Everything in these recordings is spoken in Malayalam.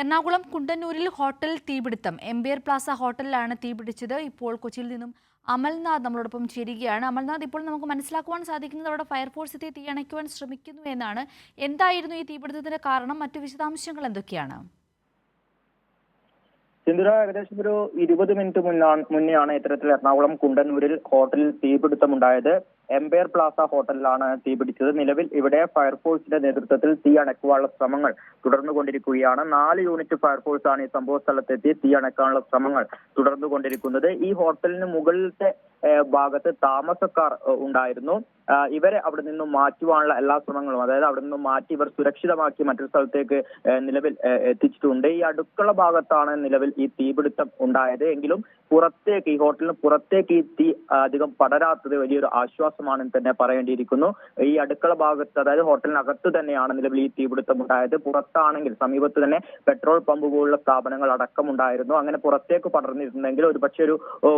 എറണാകുളം കുണ്ടന്നൂരിൽ ഹോട്ടൽ തീപിടുത്തം. എംപയർ പ്ലാസ ഹോട്ടലിലാണ് തീപിടിച്ചത്. ഇപ്പോൾ കൊച്ചിയിൽ നിന്നും അമൽനാഥ് നമ്മളോടൊപ്പം ചേരുകയാണ്. അമൽനാഥ്, ഇപ്പോൾ നമുക്ക് മനസ്സിലാക്കുവാൻ സാധിക്കുന്നത് അവിടെ ഫയർഫോഴ്സ് എത്തി തീയണയ്ക്കുവാൻ ശ്രമിക്കുന്നു എന്നാണ്. എന്തായിരുന്നു ഈ തീപിടുത്തത്തിന്റെ കാരണം? മറ്റു വിശദാംശങ്ങൾ എന്തൊക്കെയാണ്? സിന്ധുര, ഏകദേശം ഒരു 20 മിനിറ്റ് മുന്നെയാണ് ഇത്തരത്തിൽ എറണാകുളം കുണ്ടന്നൂരിൽ ഹോട്ടലിൽ തീപിടുത്തമുണ്ടായത്. എംപയർ പ്ലാസ ഹോട്ടലിലാണ് തീപിടിച്ചത്. നിലവിൽ ഇവിടെ ഫയർഫോഴ്സിന്റെ നേതൃത്വത്തിൽ തീ അണയ്ക്കുവാനുള്ള ശ്രമങ്ങൾ തുടർന്നുകൊണ്ടിരിക്കുകയാണ്. 4 യൂണിറ്റ് ഫയർഫോഴ്സാണ് ഈ സംഭവ സ്ഥലത്തെത്തി തീ അണയ്ക്കാനുള്ള ശ്രമങ്ങൾ തുടർന്നുകൊണ്ടിരിക്കുന്നത്. ഈ ഹോട്ടലിന് മുകളിലത്തെ ഭാഗത്ത് താമസക്കാർ ഉണ്ടായിരുന്നു. ഇവരെ അവിടെ നിന്നും മാറ്റുവാനുള്ള എല്ലാ ശ്രമങ്ങളും, അതായത് അവിടെ നിന്നും മാറ്റി ഇവർ സുരക്ഷിതമാക്കി മറ്റൊരു സ്ഥലത്തേക്ക് നിലവിൽ എത്തിച്ചിട്ടുണ്ട്. ഈ അടുക്കള ഭാഗത്താണ് നിലവിൽ ഈ തീപിടുത്തം ഉണ്ടായത്. എങ്കിലും പുറത്തേക്ക്, ഈ ഹോട്ടലിന് പുറത്തേക്ക് ഈ തീ അധികം പടരാത്തത് വലിയൊരു ആശ്വാസമാണെന്ന് തന്നെ പറയേണ്ടിയിരിക്കുന്നു. ഈ അടുക്കള ഭാഗത്ത്, അതായത് ഹോട്ടലിനകത്ത് തന്നെയാണ് നിലവിൽ ഈ തീപിടുത്തം ഉണ്ടായത്. പുറത്താണെങ്കിൽ സമീപത്ത് തന്നെ പെട്രോൾ പമ്പ് പോലുള്ള സ്ഥാപനങ്ങൾ അടക്കമുണ്ടായിരുന്നു. അങ്ങനെ പുറത്തേക്ക് പടർന്നിരുന്നെങ്കിൽ ഒരുപക്ഷെ ഒരു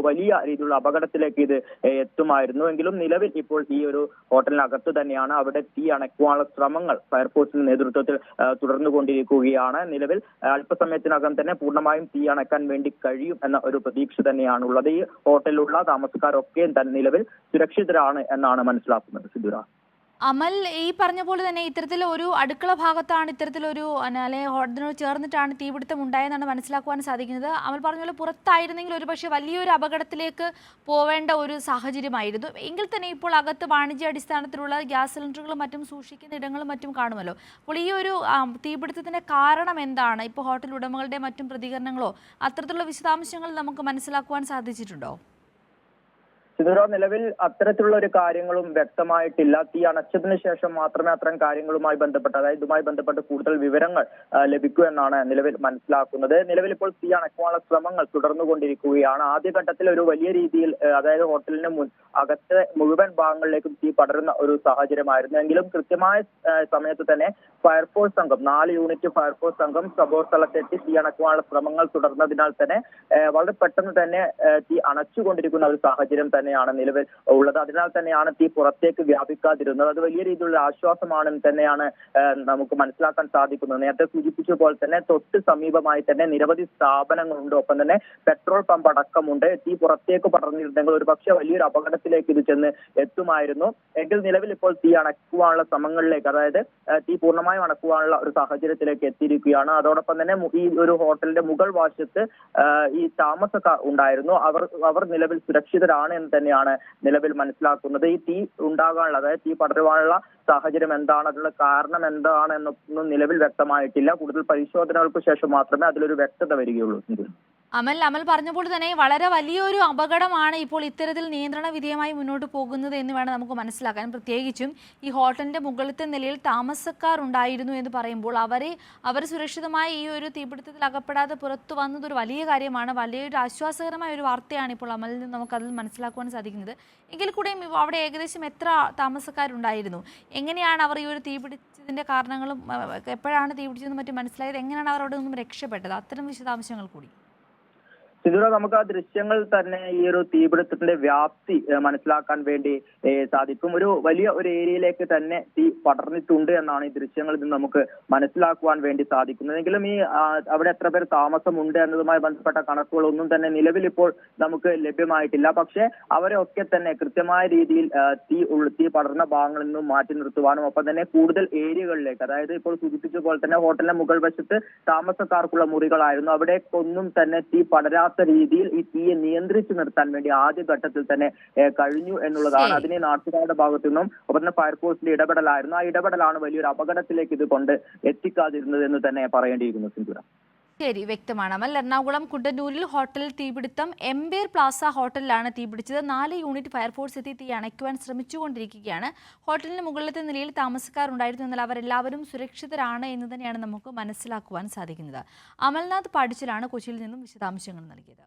വലിയ രീതിയിലുള്ള അപകടത്തിലേക്ക് ഇത് എത്തുമായിരുന്നു. എങ്കിലും നിലവിൽ ഇപ്പോൾ ഈ ഒരു ഹോട്ടലിനകത്ത് തന്നെയാണ്. അവിടെ തീ അണയ്ക്കുവാനുള്ള ശ്രമങ്ങൾ ഫയർഫോഴ്സിന്റെ നേതൃത്വത്തിൽ തുടർന്നുകൊണ്ടിരിക്കുകയാണ്. നിലവിൽ അല്പസമയത്തിനകം തന്നെ പൂർണ്ണമായും തീ അണയ്ക്കാൻ വേണ്ടി കഴിയും എന്ന ഒരു പ്രതീക്ഷ തന്നെയാണുള്ളത്. ഈ ഹോട്ടലിലുള്ള താമസക്കാരൊക്കെ തന്നെ നിലവിൽ സുരക്ഷിതരാണ് എന്നാണ് മനസ്സിലാക്കുന്നത്. സിദ്ധുര, അമൽ, ഈ പറഞ്ഞ പോലെ തന്നെ ഇത്തരത്തിൽ ഒരു അടുക്കള ഭാഗത്താണ് ഇത്തരത്തിലൊരു ഹോട്ടലിനോട് ചേർന്നിട്ടാണ് തീപിടുത്തം ഉണ്ടായെന്നാണ് മനസ്സിലാക്കുവാൻ സാധിക്കുന്നത്. അമൽ പറഞ്ഞ പോലെ പുറത്തായിരുന്നെങ്കിൽ ഒരുപക്ഷെ വലിയൊരു അപകടത്തിലേക്ക് പോവേണ്ട ഒരു സാഹചര്യമായിരുന്നു. എങ്കിൽ തന്നെ ഇപ്പോൾ അകത്ത് വാണിജ്യ അടിസ്ഥാനത്തിലുള്ള ഗ്യാസ് സിലിണ്ടറുകളും മറ്റും സൂക്ഷിക്കുന്ന ഇടങ്ങളും മറ്റും കാണുമല്ലോ. അപ്പോൾ ഈ ഒരു തീപിടുത്തത്തിന്റെ കാരണം എന്താണ്? ഇപ്പോൾ ഹോട്ടൽ ഉടമകളുടെ മറ്റും പ്രതികരണങ്ങളോ അത്തരത്തിലുള്ള വിശദാംശങ്ങൾ നമുക്ക് മനസ്സിലാക്കുവാൻ സാധിച്ചിട്ടുണ്ടോ? സിന്ധുര, നിലവിൽ അത്തരത്തിലുള്ള ഒരു കാര്യങ്ങളും വ്യക്തമായിട്ടില്ല. തീ അണച്ചതിന് ശേഷം മാത്രമേ അത്തരം കാര്യങ്ങളുമായി ബന്ധപ്പെട്ട്, അതായത് ഇതുമായി ബന്ധപ്പെട്ട് കൂടുതൽ വിവരങ്ങൾ ലഭിക്കൂ എന്നാണ് നിലവിൽ മനസ്സിലാക്കുന്നത്. നിലവിൽ ഇപ്പോൾ തീ അണയ്ക്കാനുള്ള ശ്രമങ്ങൾ തുടർന്നുകൊണ്ടിരിക്കുകയാണ്. ആദ്യഘട്ടത്തിൽ ഒരു വലിയ രീതിയിൽ, അതായത് ഹോട്ടലിന് അകത്തെ മുഴുവൻ ഭാഗങ്ങളിലേക്കും തീ പടരുന്ന ഒരു സാഹചര്യമായിരുന്നു. എങ്കിലും കൃത്യമായ സമയത്ത് തന്നെ ഫയർഫോഴ്സ് സംഘം, 4 യൂണിറ്റ് ഫയർഫോഴ്സ് സംഘം സംഭവ സ്ഥലത്തെത്തി തീ അണയ്ക്കാനുള്ള ശ്രമങ്ങൾ തുടർന്നതിനാൽ തന്നെ വളരെ പെട്ടെന്ന് തന്നെ തീ അണച്ചുകൊണ്ടിരിക്കുന്ന ഒരു സാഹചര്യം തന്നെയാണ് നിലവിൽ ഉള്ളത്. അതിനാൽ തന്നെയാണ് തീ പുറത്തേക്ക് വ്യാപിക്കാതിരുന്നത്. അത് വലിയ രീതിയിലുള്ള ആശ്വാസമാണെന്ന് തന്നെയാണ് നമുക്ക് മനസ്സിലാക്കാൻ സാധിക്കുന്നത്. നേരത്തെ സൂചിപ്പിച്ച പോലെ തന്നെ തൊട്ട് സമീപമായി തന്നെ നിരവധി സ്ഥാപനങ്ങളുണ്ട്, ഒപ്പം തന്നെ പെട്രോൾ പമ്പ് അടക്കമുണ്ട്. തീ പുറത്തേക്ക് പടർന്നിരുന്നെങ്കിൽ ഒരുപക്ഷെ വലിയൊരു അപകടത്തിലേക്ക് ഇത് ചെന്ന് എത്തുമായിരുന്നു. എങ്കിൽ നിലവിൽ ഇപ്പോൾ തീ അണക്കുവാനുള്ള ശ്രമങ്ങളിലേക്ക്, അതായത് തീ പൂർണ്ണമായും അണക്കുവാനുള്ള ഒരു സാഹചര്യത്തിലേക്ക് എത്തിയിരിക്കുകയാണ്. അതോടൊപ്പം തന്നെ ഈ ഒരു ഹോട്ടലിന്റെ മുകൾ വശത്ത് ഈ താമസക്കാർ ഉണ്ടായിരുന്നു. അവർ നിലവിൽ സുരക്ഷിതരാണ് എന്ന് തന്നെയാണ് നിലവിൽ മനസ്സിലാക്കുന്നത്. ഈ തീ ഉണ്ടാകാനുള്ള, അതായത് തീ പടരുവാനുള്ള സാഹചര്യം എന്താണ്, അതിനുള്ള കാരണം എന്താണ് എന്നൊന്നും നിലവിൽ വ്യക്തമായിട്ടില്ല. കൂടുതൽ പരിശോധനകൾക്ക് ശേഷം മാത്രമേ അതിലൊരു വ്യക്തത വരികയുള്ളൂ. അമൽ പറഞ്ഞപ്പോൾ തന്നെ വളരെ വലിയൊരു അപകടമാണ് ഇപ്പോൾ ഇത്തരത്തിൽ നിയന്ത്രണ വിധേയമായി മുന്നോട്ട് പോകുന്നത് എന്ന് വേണം നമുക്ക് മനസ്സിലാക്കാൻ. പ്രത്യേകിച്ചും ഈ ഹോട്ടലിന്റെ മുകളിലത്തെ നിലയിൽ താമസക്കാർ ഉണ്ടായിരുന്നു എന്ന് പറയുമ്പോൾ അവർ സുരക്ഷിതമായി ഈ ഒരു തീപിടുത്തത്തിൽ അകപ്പെടാതെ പുറത്തു വന്നത് ഒരു വലിയ കാര്യമാണ്. വലിയൊരു ആശ്വാസകരമായ ഒരു വാർത്തയാണ് ഇപ്പോൾ അമലിൽ നിന്ന് നമുക്കതിൽ മനസ്സിലാക്കുവാൻ സാധിക്കുന്നത്. എങ്കിൽ കൂടെയും അവിടെ ഏകദേശം എത്ര താമസക്കാരുണ്ടായിരുന്നു? എങ്ങനെയാണ് അവർ ഈ ഒരു തീപിടിച്ചതിന്റെ കാരണങ്ങളും എപ്പോഴാണ് തീപിടിച്ചതെന്ന് മറ്റും മനസ്സിലായത്? എങ്ങനെയാണ് അവർ അവിടെ നിന്നും രക്ഷപ്പെട്ടത്? അത്തരം വിശദാംശങ്ങൾ കൂടി. സിന്ധുര, നമുക്ക് ആ ദൃശ്യങ്ങൾ തന്നെ ഈ ഒരു തീപിടുത്തത്തിന്റെ വ്യാപ്തി മനസ്സിലാക്കാൻ വേണ്ടി സാധിക്കും. ഒരു വലിയ ഒരു ഏരിയയിലേക്ക് തന്നെ തീ പടർന്നിട്ടുണ്ട് എന്നാണ് ഈ ദൃശ്യങ്ങളിൽ നിന്ന് നമുക്ക് മനസ്സിലാക്കുവാൻ വേണ്ടി സാധിക്കുന്നത്. എങ്കിലും ഈ അവിടെ എത്ര പേർ താമസമുണ്ട് എന്നതുമായി ബന്ധപ്പെട്ട കണക്കുകളൊന്നും തന്നെ നിലവിൽ ഇപ്പോൾ നമുക്ക് ലഭ്യമായിട്ടില്ല. പക്ഷേ അവരെ ഒക്കെ തന്നെ കൃത്യമായ രീതിയിൽ തീ പടർന്ന ഭാഗങ്ങളിൽ നിന്നും മാറ്റി നിർത്തുവാനും, ഒപ്പം തന്നെ കൂടുതൽ ഏരിയകളിലേക്ക്, അതായത് ഇപ്പോൾ സൂചിപ്പിച്ച പോലെ തന്നെ ഹോട്ടലിന്റെ മുകൾ വശത്ത് താമസക്കാർക്കുള്ള മുറികളായിരുന്നു. അവിടേക്കൊന്നും തന്നെ തീ പടരാത്ത രീതിയിൽ ഈ തീയെ നിയന്ത്രിച്ചു നിർത്താൻ വേണ്ടി ആദ്യഘട്ടത്തിൽ തന്നെ കഴിഞ്ഞു എന്നുള്ളതാണ്. അതിനെ നാട്ടുകാരുടെ ഭാഗത്തു നിന്നും ഒപ്പം തന്നെ ഫയർഫോഴ്സിന്റെ ഇടപെടലായിരുന്നു. ആ ഇടപെടലാണ് വലിയൊരു അപകടത്തിലേക്ക് ഇത് കൊണ്ട് എത്തിക്കാതിരുന്നത് എന്ന് തന്നെ പറയേണ്ടിയിരിക്കുന്നു. സിന്ധുര, ശരി, വ്യക്തമാണ് അമൽ. എറണാകുളം കുണ്ടന്നൂരിൽ ഹോട്ടലിൽ തീപിടുത്തം. എംപയർ പ്ലാസ ഹോട്ടലിലാണ് തീപിടിച്ചത്. 4 യൂണിറ്റ് ഫയർഫോഴ്സ് എത്തി തീ അണയ്ക്കുവാൻ ശ്രമിച്ചുകൊണ്ടിരിക്കുകയാണ്. ഹോട്ടലിന് മുകളിലത്തെ നിലയിൽ താമസക്കാരുണ്ടായിരുന്നു, എന്നാൽ അവരെല്ലാവരും സുരക്ഷിതരാണ് എന്ന് തന്നെയാണ് നമുക്ക് മനസ്സിലാക്കുവാൻ സാധിക്കുന്നത്. അമൽനാഥ് പാടിച്ചിലാണ് കൊച്ചിയിൽ നിന്നും വിശദാംശങ്ങൾ നൽകിയത്.